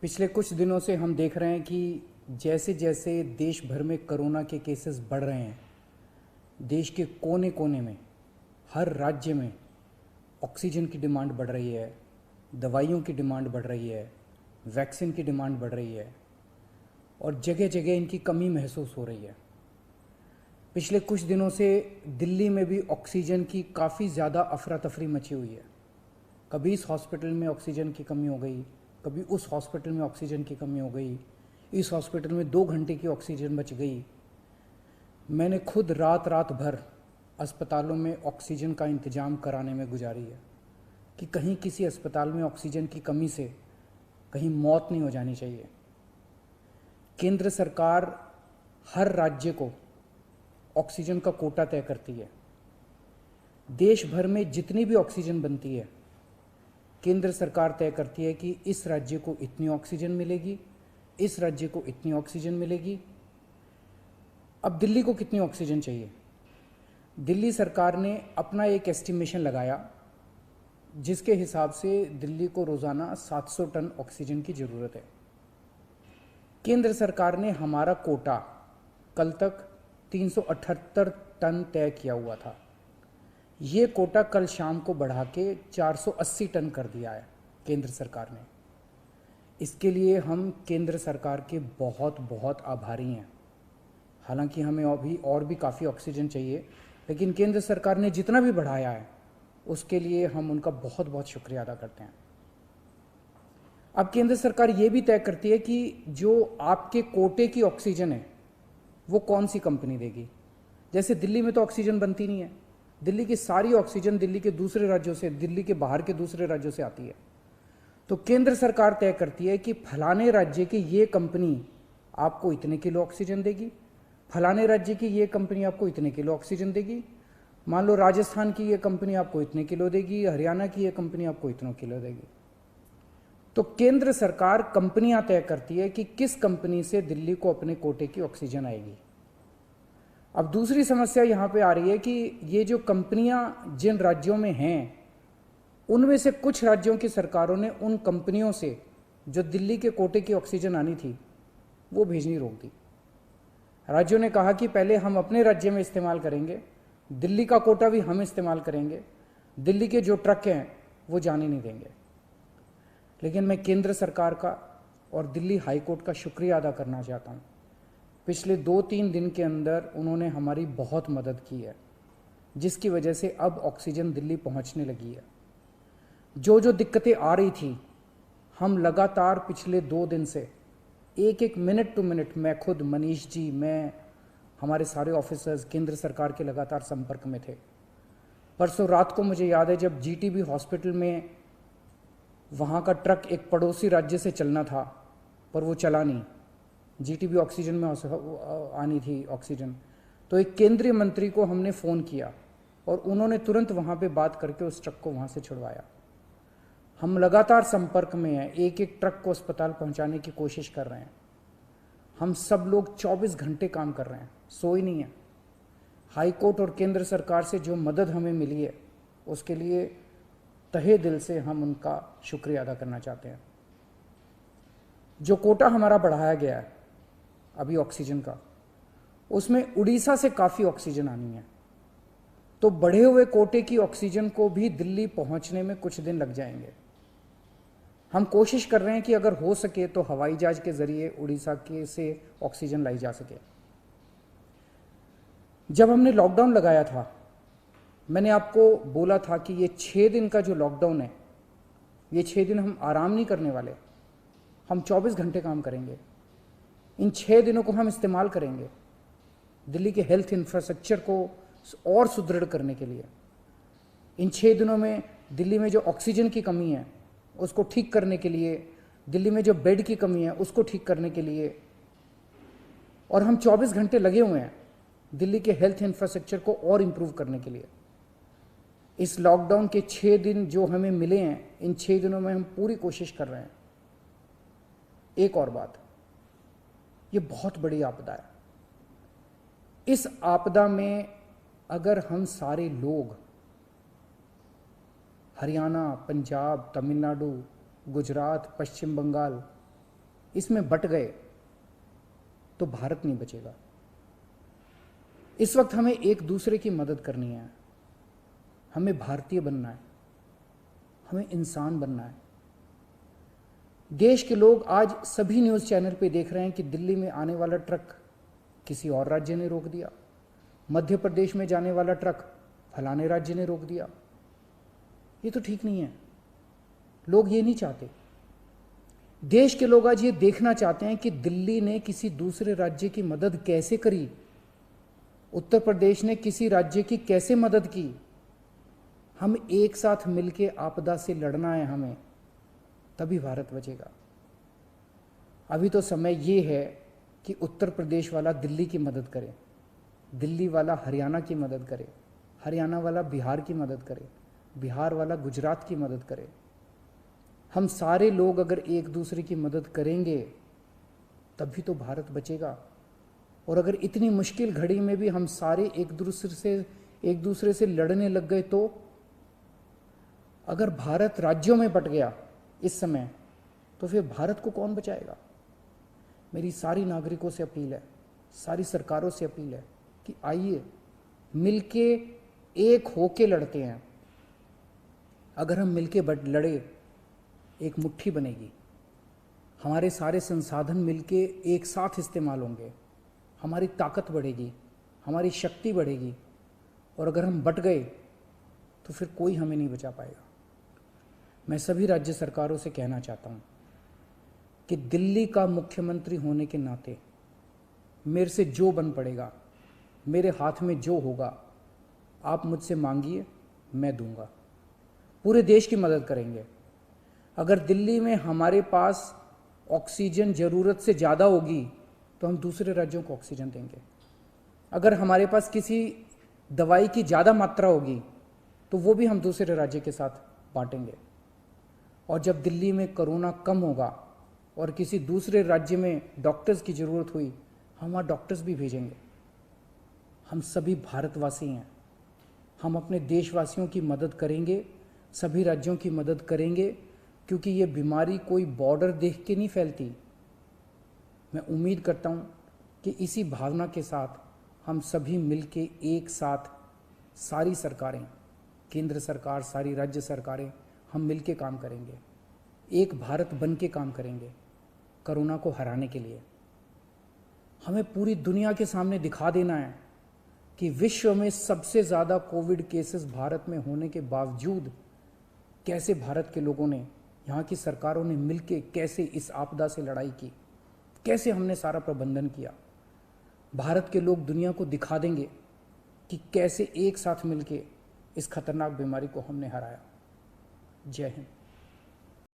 पिछले कुछ दिनों से हम देख रहे हैं कि जैसे जैसे देश भर में कोरोना के केसेस बढ़ रहे हैं, देश के कोने कोने में, हर राज्य में ऑक्सीजन की डिमांड बढ़ रही है, दवाइयों की डिमांड बढ़ रही है, वैक्सीन की डिमांड बढ़ रही है और जगह जगह इनकी कमी महसूस हो रही है। पिछले कुछ दिनों से दिल्ली में भी ऑक्सीजन की काफ़ी ज़्यादा अफरा तफरी मची हुई है। कभी इस हॉस्पिटल में ऑक्सीजन की कमी हो गई, कभी उस हॉस्पिटल में ऑक्सीजन की कमी हो गई, इस हॉस्पिटल में 2 घंटे की ऑक्सीजन बच गई। मैंने खुद रात रात भर अस्पतालों में ऑक्सीजन का इंतज़ाम कराने में गुजारी है कि कहीं किसी अस्पताल में ऑक्सीजन की कमी से कहीं मौत नहीं हो जानी चाहिए। केंद्र सरकार हर राज्य को ऑक्सीजन का कोटा तय करती है। देश भर में जितनी भी ऑक्सीजन बनती है, केंद्र सरकार तय करती है कि इस राज्य को इतनी ऑक्सीजन मिलेगी, इस राज्य को इतनी ऑक्सीजन मिलेगी। अब दिल्ली को कितनी ऑक्सीजन चाहिए? दिल्ली सरकार ने अपना एक एस्टिमेशन लगाया जिसके हिसाब से दिल्ली को रोज़ाना 700 टन ऑक्सीजन की ज़रूरत है। केंद्र सरकार ने हमारा कोटा कल तक 378 टन तय किया हुआ था। ये कोटा कल शाम को बढ़ा के 480 टन कर दिया है केंद्र सरकार ने। इसके लिए हम केंद्र सरकार के बहुत बहुत आभारी हैं। हालांकि हमें अभी और भी काफ़ी ऑक्सीजन चाहिए, लेकिन केंद्र सरकार ने जितना भी बढ़ाया है उसके लिए हम उनका बहुत बहुत शुक्रिया अदा करते हैं। अब केंद्र सरकार ये भी तय करती है कि जो आपके कोटे की ऑक्सीजन है वो कौन सी कंपनी देगी। जैसे दिल्ली में तो ऑक्सीजन बनती नहीं है, दिल्ली की सारी ऑक्सीजन दिल्ली के दूसरे राज्यों से, दिल्ली के बाहर के दूसरे राज्यों से आती है। तो केंद्र सरकार तय करती है कि फलाने राज्य की ये कंपनी आपको इतने किलो ऑक्सीजन देगी, फलाने राज्य की ये कंपनी आपको इतने किलो ऑक्सीजन देगी। मान लो राजस्थान की ये कंपनी आपको इतने किलो देगी, हरियाणा की ये कंपनी आपको इतने किलो देगी। तो केंद्र सरकार कंपनियां तय करती है कि किस कंपनी से दिल्ली को अपने कोटे की ऑक्सीजन आएगी। अब दूसरी समस्या यहां पे आ रही है कि ये जो कंपनियां जिन राज्यों में हैं, उनमें से कुछ राज्यों की सरकारों ने उन कंपनियों से जो दिल्ली के कोटे की ऑक्सीजन आनी थी वो भेजनी रोक दी। राज्यों ने कहा कि पहले हम अपने राज्य में इस्तेमाल करेंगे, दिल्ली का कोटा भी हम इस्तेमाल करेंगे, दिल्ली के जो ट्रक हैं वो जाने नहीं देंगे। लेकिन मैं केंद्र सरकार का और दिल्ली हाई कोर्ट का शुक्रिया अदा करना चाहता हूँ। पिछले 2-3 दिन के अंदर उन्होंने हमारी बहुत मदद की है, जिसकी वजह से अब ऑक्सीजन दिल्ली पहुँचने लगी है। जो जो दिक्कतें आ रही थी, हम लगातार पिछले 2 दिन से एक एक मिनट टू मिनट, मैं खुद, मनीष जी, मैं, हमारे सारे ऑफिसर्स केंद्र सरकार के लगातार संपर्क में थे। परसों रात को मुझे याद है जब जीटीबी हॉस्पिटल में वहाँ का ट्रक एक पड़ोसी राज्य से चलना था पर वो चला नहीं, जीटीबी ऑक्सीजन में आनी थी ऑक्सीजन, तो एक केंद्रीय मंत्री को हमने फ़ोन किया और उन्होंने तुरंत वहाँ पे बात करके उस ट्रक को वहाँ से छुड़वाया। हम लगातार संपर्क में हैं, एक एक ट्रक को अस्पताल पहुँचाने की कोशिश कर रहे हैं। हम सब लोग 24 घंटे काम कर रहे हैं, सोए नहीं हैं। हाई कोर्ट और केंद्र सरकार से जो मदद हमें मिली है उसके लिए तहे दिल से हम उनका शुक्रिया अदा करना चाहते हैं। जो कोटा हमारा बढ़ाया गया है अभी ऑक्सीजन का, उसमें उड़ीसा से काफ़ी ऑक्सीजन आनी है, तो बढ़े हुए कोटे की ऑक्सीजन को भी दिल्ली पहुंचने में कुछ दिन लग जाएंगे। हम कोशिश कर रहे हैं कि अगर हो सके तो हवाई जहाज के जरिए उड़ीसा के से ऑक्सीजन लाई जा सके। जब हमने लॉकडाउन लगाया था, मैंने आपको बोला था कि ये 6 दिन का जो लॉकडाउन है, ये 6 दिन हम आराम नहीं करने वाले, हम 24 घंटे काम करेंगे। इन 6 दिनों को हम इस्तेमाल करेंगे दिल्ली के हेल्थ इंफ्रास्ट्रक्चर को और सुदृढ़ करने के लिए। इन 6 दिनों में दिल्ली में जो ऑक्सीजन की कमी है उसको ठीक करने के लिए, दिल्ली में जो बेड की कमी है उसको ठीक करने के लिए, और हम 24 घंटे लगे हुए हैं दिल्ली के हेल्थ इंफ्रास्ट्रक्चर को और इम्प्रूव करने के लिए। इस लॉकडाउन के 6 दिन जो हमें मिले हैं, इन 6 दिनों में हम पूरी कोशिश कर रहे हैं। एक और बात, ये बहुत बड़ी आपदा है। इस आपदा में अगर हम सारे लोग हरियाणा, पंजाब, तमिलनाडु, गुजरात, पश्चिम बंगाल, इसमें बट गए तो भारत नहीं बचेगा। इस वक्त हमें एक दूसरे की मदद करनी है, हमें भारतीय बनना है, हमें इंसान बनना है। देश के लोग आज सभी न्यूज़ चैनल पे देख रहे हैं कि दिल्ली में आने वाला ट्रक किसी और राज्य ने रोक दिया, मध्य प्रदेश में जाने वाला ट्रक फलाने राज्य ने रोक दिया। ये तो ठीक नहीं है। लोग ये नहीं चाहते। देश के लोग आज ये देखना चाहते हैं कि दिल्ली ने किसी दूसरे राज्य की मदद कैसे करी, उत्तर प्रदेश ने किसी राज्य की कैसे मदद की। हम एक साथ मिलकर आपदा से लड़ना है हमें, तभी भारत बचेगा। अभी तो समय ये है कि उत्तर प्रदेश वाला दिल्ली की मदद करे, दिल्ली वाला हरियाणा की मदद करे, हरियाणा वाला बिहार की मदद करे, बिहार वाला गुजरात की मदद करे। हम सारे लोग अगर एक दूसरे की मदद करेंगे तभी तो भारत बचेगा। और अगर इतनी मुश्किल घड़ी में भी हम सारे एक दूसरे से लड़ने लग गए तो अगर भारत राज्यों में बट गया इस समय, तो फिर भारत को कौन बचाएगा। मेरी सारी नागरिकों से अपील है, सारी सरकारों से अपील है कि आइए मिलके एक होके लड़ते हैं। अगर हम मिलके लड़े, एक मुट्ठी बनेगी, हमारे सारे संसाधन मिलके एक साथ इस्तेमाल होंगे, हमारी ताकत बढ़ेगी, हमारी शक्ति बढ़ेगी। और अगर हम बट गए तो फिर कोई हमें नहीं बचा पाएगा। मैं सभी राज्य सरकारों से कहना चाहता हूँ कि दिल्ली का मुख्यमंत्री होने के नाते मेरे से जो बन पड़ेगा, मेरे हाथ में जो होगा, आप मुझसे मांगिए, मैं दूंगा। पूरे देश की मदद करेंगे। अगर दिल्ली में हमारे पास ऑक्सीजन ज़रूरत से ज़्यादा होगी तो हम दूसरे राज्यों को ऑक्सीजन देंगे। अगर हमारे पास किसी दवाई की ज़्यादा मात्रा होगी तो वो भी हम दूसरे राज्य के साथ बांटेंगे। और जब दिल्ली में कोरोना कम होगा और किसी दूसरे राज्य में डॉक्टर्स की ज़रूरत हुई, हम वहाँ डॉक्टर्स भी भेजेंगे। हम सभी भारतवासी हैं, हम अपने देशवासियों की मदद करेंगे, सभी राज्यों की मदद करेंगे, क्योंकि ये बीमारी कोई बॉर्डर देख के नहीं फैलती। मैं उम्मीद करता हूँ कि इसी भावना के साथ हम सभी मिलके एक साथ, सारी सरकारें, केंद्र सरकार, सारी राज्य सरकारें, हम मिलके काम करेंगे, एक भारत बन के काम करेंगे कोरोना को हराने के लिए। हमें पूरी दुनिया के सामने दिखा देना है कि विश्व में सबसे ज़्यादा कोविड केसेस भारत में होने के बावजूद कैसे भारत के लोगों ने, यहाँ की सरकारों ने मिलके कैसे इस आपदा से लड़ाई की, कैसे हमने सारा प्रबंधन किया। भारत के लोग दुनिया को दिखा देंगे कि कैसे एक साथ मिलके इस खतरनाक बीमारी को हमने हराया। जय हिंद।